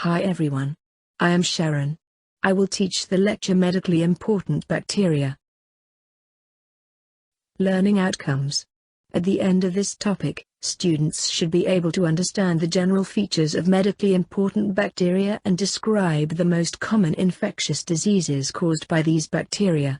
Hi everyone. I am Sharon. I will teach the lecture Medically Important Bacteria. Learning outcomes. At the end of this topic, students should be able to understand the general features of medically important bacteria and describe the most common infectious diseases caused by these bacteria.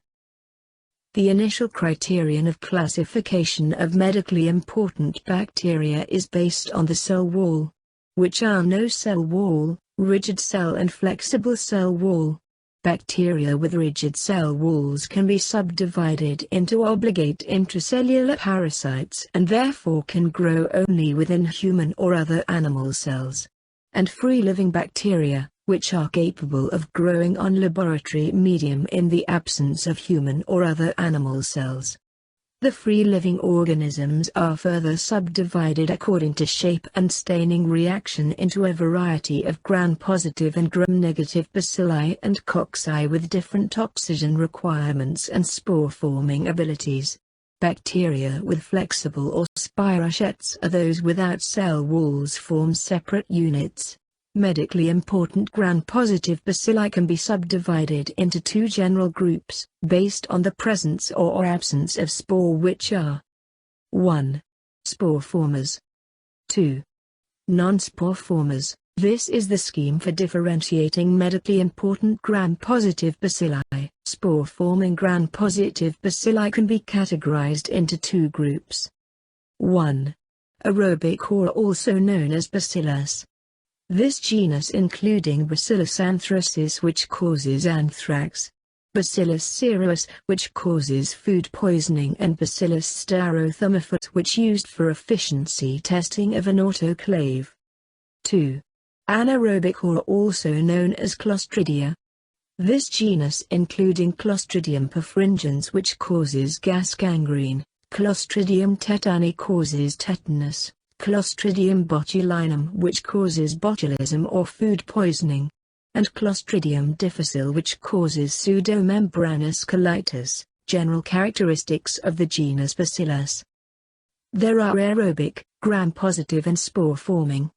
The initial criterion of classification of medically important bacteria is based on the cell wall, which are no cell wall, rigid cell and flexible cell wall. Bacteria with rigid cell walls can be subdivided into obligate intracellular parasites and therefore can grow only within human or other animal cells, and free-living bacteria, which are capable of growing on laboratory medium in the absence of human or other animal cells. The free-living organisms are further subdivided according to shape and staining reaction into a variety of gram-positive and gram-negative bacilli and cocci with different oxygen requirements and spore-forming abilities. Bacteria with flexible or spirochetes are those without cell walls form separate units. Medically important gram-positive bacilli can be subdivided into two general groups, based on the presence or absence of spore, which are 1. Spore formers. 2. Non-spore formers. This is the scheme for differentiating medically important gram-positive bacilli. Spore-forming gram-positive bacilli can be categorized into two groups. 1. Aerobic, or also known as Bacillus. This genus including Bacillus anthracis, which causes anthrax, Bacillus cereus, which causes food poisoning, and Bacillus staurothymophoros, which used for efficiency testing of an autoclave. 2. Anaerobic, or also known as Clostridia. This genus including Clostridium perfringens, which causes gas gangrene, Clostridium tetani causes tetanus, Clostridium botulinum, which causes botulism or food poisoning, and Clostridium difficile, which causes pseudomembranous colitis. General characteristics of the genus Bacillus. There are aerobic, gram-positive and spore-forming.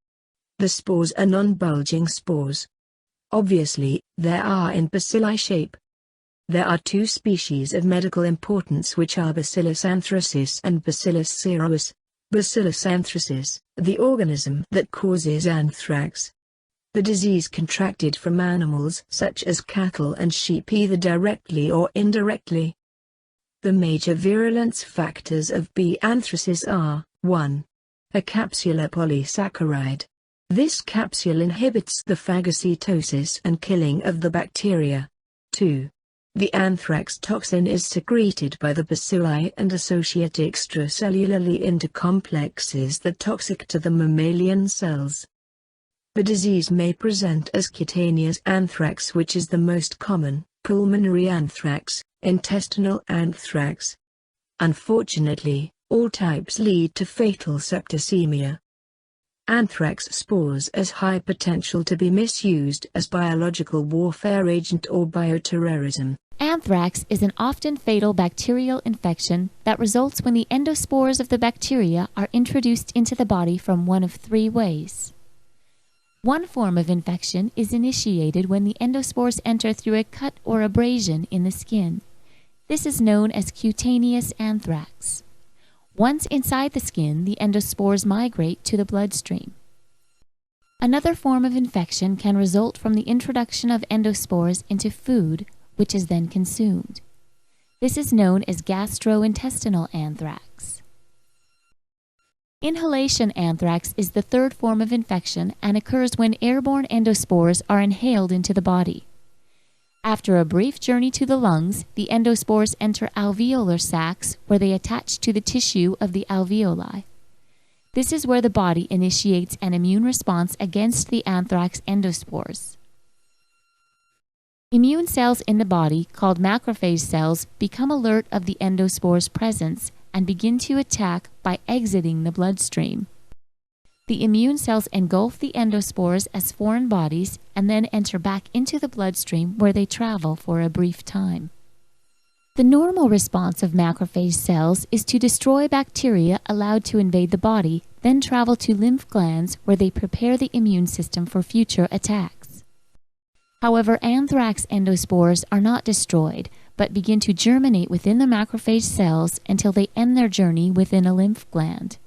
The spores are non-bulging spores. Obviously, there are in bacilli shape. There are two species of medical importance, which are Bacillus anthracis and Bacillus cereus. Bacillus anthracis, the organism that causes anthrax. The disease contracted from animals such as cattle and sheep, either directly or indirectly. The major virulence factors of B. anthracis are 1. A capsular polysaccharide. This capsule inhibits the phagocytosis and killing of the bacteria. 2. The anthrax toxin is secreted by the bacilli and associate extracellularly into complexes that are toxic to the mammalian cells. The disease may present as cutaneous anthrax, which is the most common, pulmonary anthrax, intestinal anthrax. Unfortunately, all types lead to fatal septicemia. Anthrax spores has high potential to be misused as biological warfare agent or bioterrorism. Anthrax is an often fatal bacterial infection that results when the endospores of the bacteria are introduced into the body from one of three ways. One form of infection is initiated when the endospores enter through a cut or abrasion in the skin. This is known as cutaneous anthrax. Once inside the skin, the endospores migrate to the bloodstream. Another form of infection can result from the introduction of endospores into food, which is then consumed. This is known as gastrointestinal anthrax. Inhalation anthrax is the third form of infection and occurs when airborne endospores are inhaled into the body. After a brief journey to the lungs, the endospores enter alveolar sacs where they attach to the tissue of the alveoli. This is where the body initiates an immune response against the anthrax endospores. Immune cells in the body, called macrophage cells, become alert of the endospores' presence and begin to attack by exiting the bloodstream. The immune cells engulf the endospores as foreign bodies and then enter back into the bloodstream, where they travel for a brief time. The normal response of macrophage cells is to destroy bacteria allowed to invade the body, then travel to lymph glands where they prepare the immune system for future attacks. However, anthrax endospores are not destroyed, but begin to germinate within the macrophage cells until they end their journey within a lymph gland.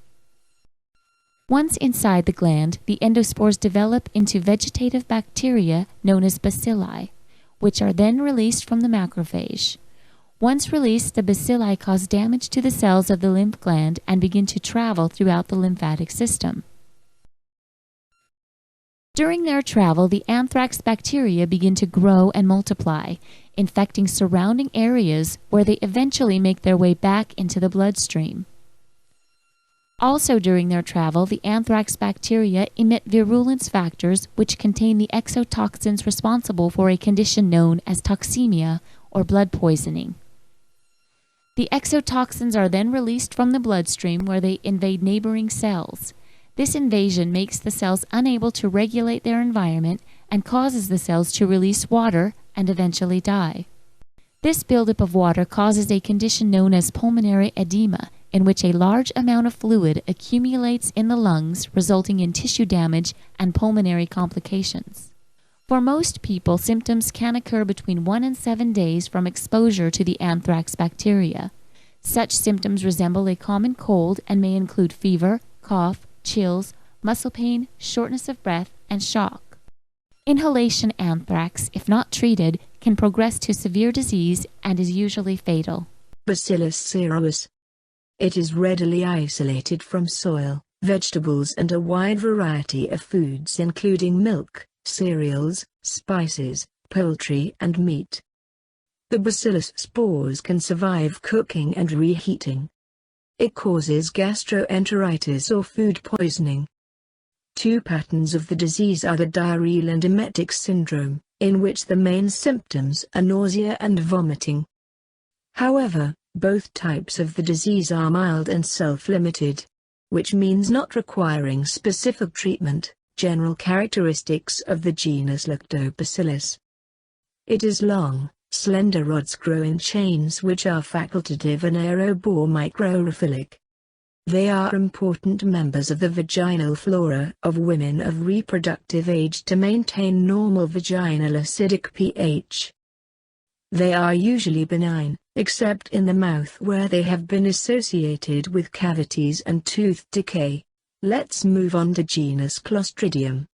Once inside the gland, the endospores develop into vegetative bacteria known as bacilli, which are then released from the macrophage. Once released, the bacilli cause damage to the cells of the lymph gland and begin to travel throughout the lymphatic system. During their travel, the anthrax bacteria begin to grow and multiply, infecting surrounding areas where they eventually make their way back into the bloodstream. Also during their travel, the anthrax bacteria emit virulence factors which contain the exotoxins responsible for a condition known as toxemia or blood poisoning. The exotoxins are then released from the bloodstream where they invade neighboring cells. This invasion makes the cells unable to regulate their environment and causes the cells to release water and eventually die. This buildup of water causes a condition known as pulmonary edema, in which a large amount of fluid accumulates in the lungs, resulting in tissue damage and pulmonary complications. For most people, symptoms can occur between 1 and 7 days from exposure to the anthrax bacteria. Such symptoms resemble a common cold and may include fever, cough, chills, muscle pain, shortness of breath, and shock. Inhalation anthrax, if not treated, can progress to severe disease and is usually fatal. Bacillus cereus. It is readily isolated from soil, vegetables and a wide variety of foods including milk, cereals, spices, poultry and meat. The bacillus spores can survive cooking and reheating. It causes gastroenteritis or food poisoning. Two patterns of the disease are the diarrheal and emetic syndrome, in which the main symptoms are nausea and vomiting. However, both types of the disease are mild and self-limited, which means not requiring specific treatment. General characteristics of the genus Lactobacillus. It is long, slender rods grow in chains which are facultative and aerobore microphilic. They are important members of the vaginal flora of women of reproductive age to maintain normal vaginal acidic pH. They are usually benign, except in the mouth where they have been associated with cavities and tooth decay. Let's move on to genus Clostridium.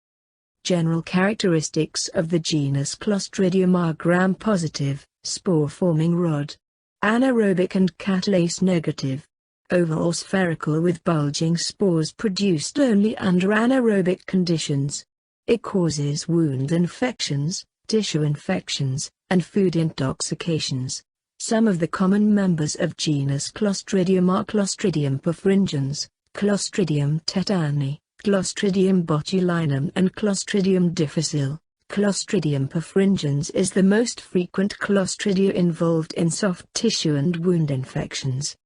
General characteristics of the genus Clostridium are gram-positive, spore-forming rod, anaerobic and catalase negative, oval or spherical with bulging spores produced only under anaerobic conditions. It causes wound infections, tissue infections, and food intoxications. Some of the common members of genus Clostridium are Clostridium perfringens, Clostridium tetani, Clostridium botulinum and Clostridium difficile. Clostridium perfringens is the most frequent Clostridia involved in soft tissue and wound infections.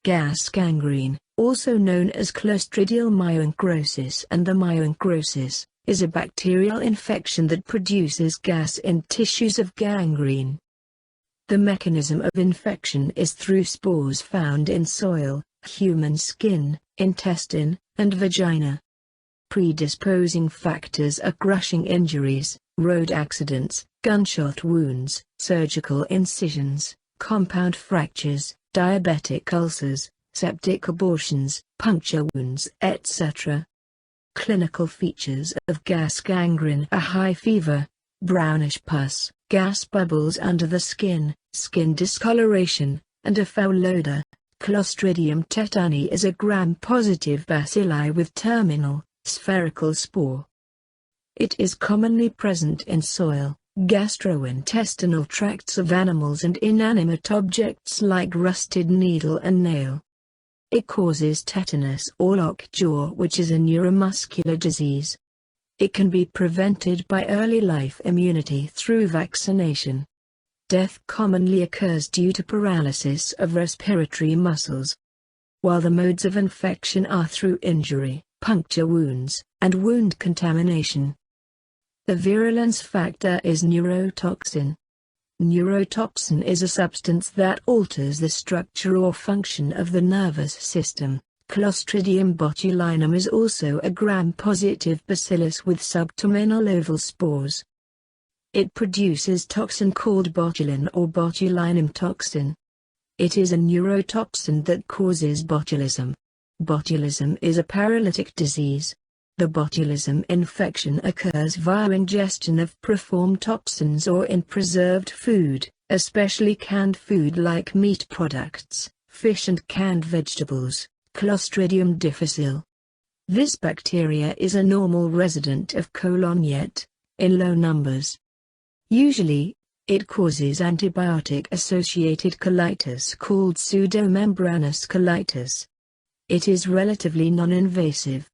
Gas gangrene, also known as Clostridial myoencrosis and the myoencrosis, is a bacterial infection that produces gas in tissues of gangrene. The mechanism of infection is through spores found in soil, human skin, intestine, and vagina. Predisposing factors are crushing injuries, road accidents, gunshot wounds, surgical incisions, compound fractures, diabetic ulcers, septic abortions, puncture wounds, etc. Clinical features of gas gangrene are high fever, brownish pus, gas bubbles under the skin, skin discoloration, and a foul odor. Clostridium tetani is a gram-positive bacilli with terminal, spherical spore. It is commonly present in soil, gastrointestinal tracts of animals and inanimate objects like rusted needle and nail. It causes tetanus or lockjaw, which is a neuromuscular disease. It can be prevented by early life immunity through vaccination. Death commonly occurs due to paralysis of respiratory muscles. While the modes of infection are through injury, puncture wounds, and wound contamination. The virulence factor is neurotoxin. Neurotoxin is a substance that alters the structure or function of the nervous system. Clostridium botulinum is also a gram-positive bacillus with subterminal oval spores. It produces toxin called botulin or botulinum toxin. It is a neurotoxin that causes botulism. Botulism is a paralytic disease. The botulism infection occurs via ingestion of preformed toxins or in preserved food, especially canned food like meat products, fish and canned vegetables, Clostridium difficile. This bacteria is a normal resident of colon yet, in low numbers. Usually, it causes antibiotic-associated colitis called pseudomembranous colitis. It is relatively non-invasive.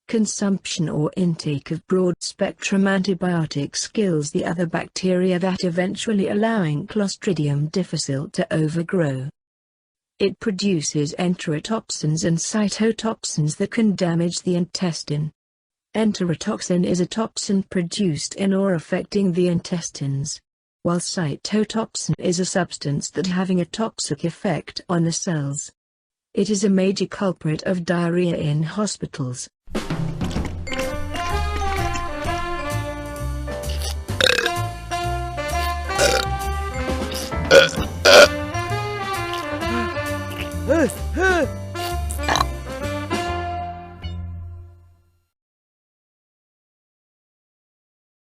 Consumption or intake of broad-spectrum antibiotics kills the other bacteria that eventually allowing Clostridium difficile to overgrow. It produces enterotoxins and cytotoxins that can damage the intestine. Enterotoxin is a toxin produced in or affecting the intestines, while cytotoxin is a substance that having a toxic effect on the cells. It is a major culprit of diarrhea in hospitals.